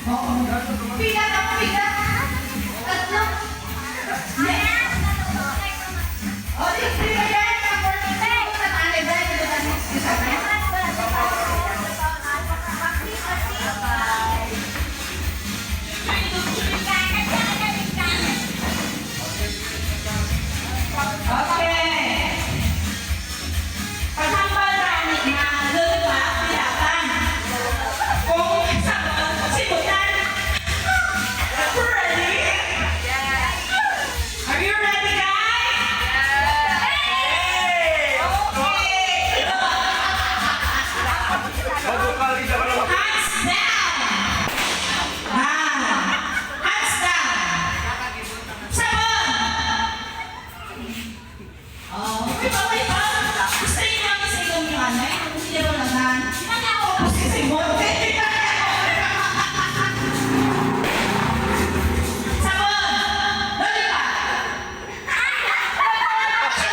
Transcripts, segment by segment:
Oo. Bigat ako, bigat. Tatlo. O, di yan. Number 10. Sa tanay ba? Ito na sa tanay. Okay. Paghambal ranik na luluwa, pilapan. Kung simulan. Ready? Are you ready, guys? Hey! Okay. Hands down. Hands down. Sabon. Oh, may pa. Gusto niyo lang sa inyong nanay? Gusto niyo lang nan? Gusto si Monte. Sabon! Lollipop!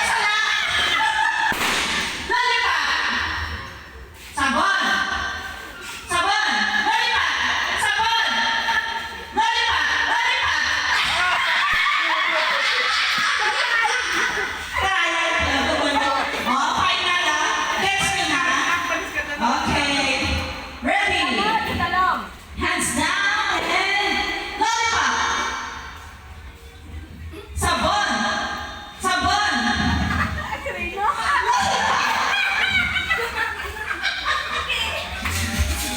Sala! Lollipop! Sabon! Sabon! Lollipop! Sabon! Lollipop! Lollipop! Oh, final na. Guess me na. Okay. Ready? Hands down and lollipop. Sabon. Sabon.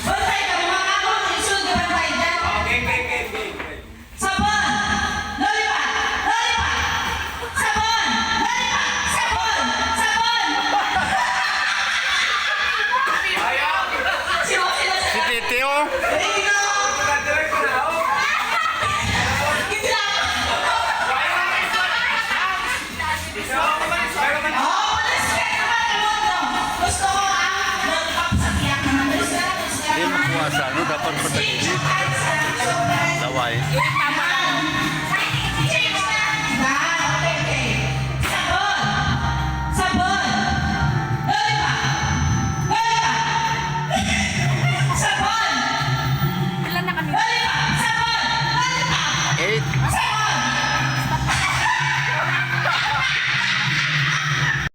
Bantay ka, mga ako. Isunod ka bantay dyan. Sabon. Lollipop. Lollipop. Sabon. Lollipop. Sabon. Sabon. Sino? Si Titi, oh. Ready na? Hindi lang. Oh, malis ka naman, Ramondo. Gusto ko ang lollipop sa tiyak naman. Malis ka, malis ka Hindi naman. makuwasa, no? Dapat Change padagili. hands na. Laway. Change na. Okay, okay. Sabon. Sabon. Lollipop. Lollipop. Sabon. Ilan na kami? Lollipop. Sabon. Lollipop. 8. Sabon.